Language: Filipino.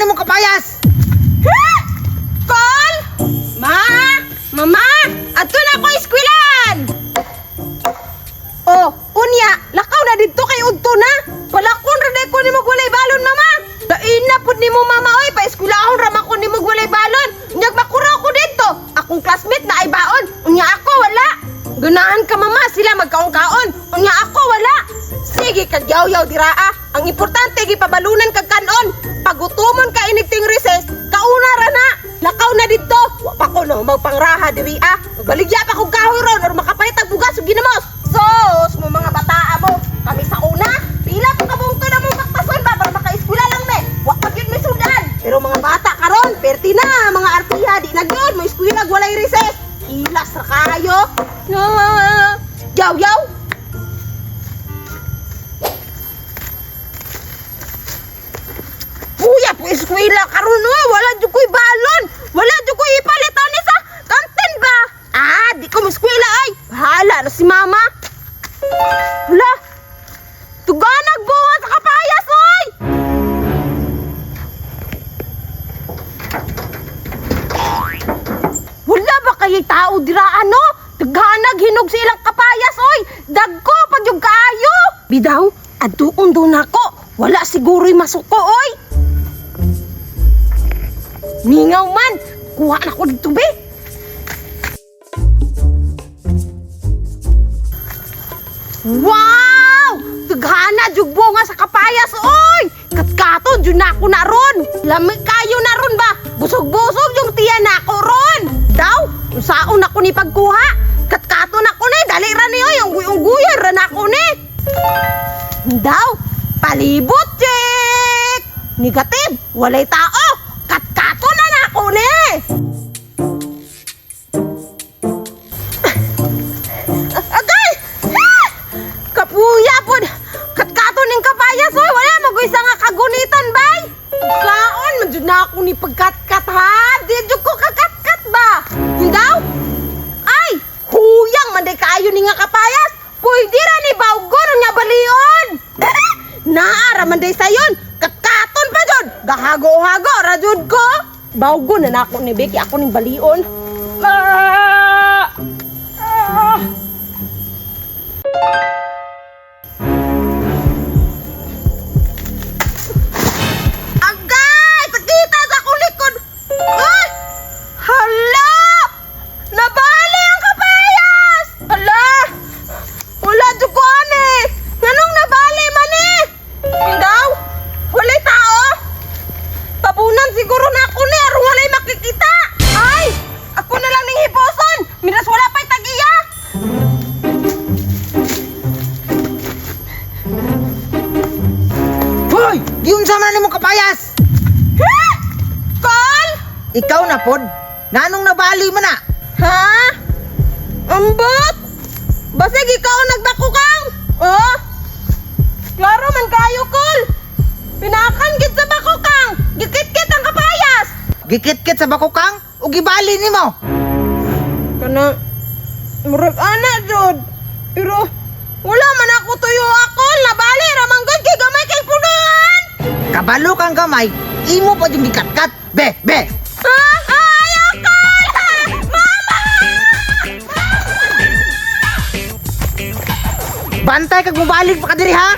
nimo kapayas? Ha? Kol? Ma? Mama? Adto na ko iskwilan! Oh, unya, lakaw na dito kay udto na. Palakon ra day ko ni magwalay balon, mama. Dain na pud nimo mama oy, pa eskwelahon ra man ko ni magwalay balon. Unyag makuraw ko dito. Akong classmate na ay baon. Unya ako wala. Ganahan ka mama, sila magkaon-kaon. Unya ako wala. Sige kag yaw-yaw diraa. Ang importante gipabalunan kag kanon. Pagutumon ka inigting recess, kauna ra na. Lakaw na dito. Wa pa ko no magpangraha diri ah. Magbaligya pa kog kahoy ron or makapayat og bugas ug ginamos. Sos mo mga bataa mo. Kami sa una, pila pa kabungto na mong baktason ba para maka-eskwela lang me. Wa pa gyud may sudan. Pero mga bata karon, perti na mga artiha di na gyud mo eskwela walay recess. Ilas ra kayo. Yaw-yaw. Puya po eskwela karon no, wala jud koy balon. Wala jud koy ipalitan ni sa kantin ba? Ah, di ko eskwela ay. Bahala na si mama. Wala. Tuganag bunga sa kapayas oy. Wala ba kay tao dira ano? Tuganag hinog sa ilang kapayas oy. Dagko pag yung kaayo. Bidaw, adtuon do nako. Wala siguro'y masuko oy. Mingaw man, kuha na ko dito be. Wow! Tughana jug bunga sa kapayas oy. Katkaton jud na ako na ron. Lamig kayo na ron ba? Busog-busog yung tiyan na ako ron. Daw, usaon ako ni pagkuha. Katkaton ako ni, dali ra ni oy, yung guyan ra na ako ni. Daw, palibot check. Negative, walay tao. Katkaton na ako ni. Agay! Kapuya pod. Katkaton ning kapayas oy, wala magoy sa nga kagunitan bay. Saon man jud na ako ni pagkatkat ha. Di jud ko kakatkat ba? Hindaw? Ay, huyang man day kaayo ni nga kapayas. Pwede ra ni bawgon nga balion. Naara man day sayon. Katkaton pa jud. Gahago-hago ra jud ko. Bawgon na nako ni Becky ako ning balion. Agay! Sakita sa akong likod! Ay! Hala! Nabali ang kapayas! Hala! Wala dyan ko ani! Nganong nabali man eh? Hindaw? Walay tao? Tabunan siguro na ako ni aron walay makikita! Ay! Ako na lang ning hiposon! Miras wala pa'y tag-iya! Hoy! Giun sa man nimo kapayas? Ha? Kol? Ikaw na pod. Nanong nabali man na? Ha? Ambot? Basig ikaw ang nagbako kang? Oh? Klaro man kayo, Kol. Pinakan gid sa bako kang. Gikit-kit ang kapayas. Gikit-kit sa bakukang o gibali nimo? Kana, murag ana, Jod. Pero, wala man ako tuyo ako. Nabali, ramanggod kay gamay kay punuan. Kabalo kang gamay, imo pa yung gikatkat. Be, be! Ha? Ayaw, Kol! Mama! Bantay kag mobalik pa ka diri ha?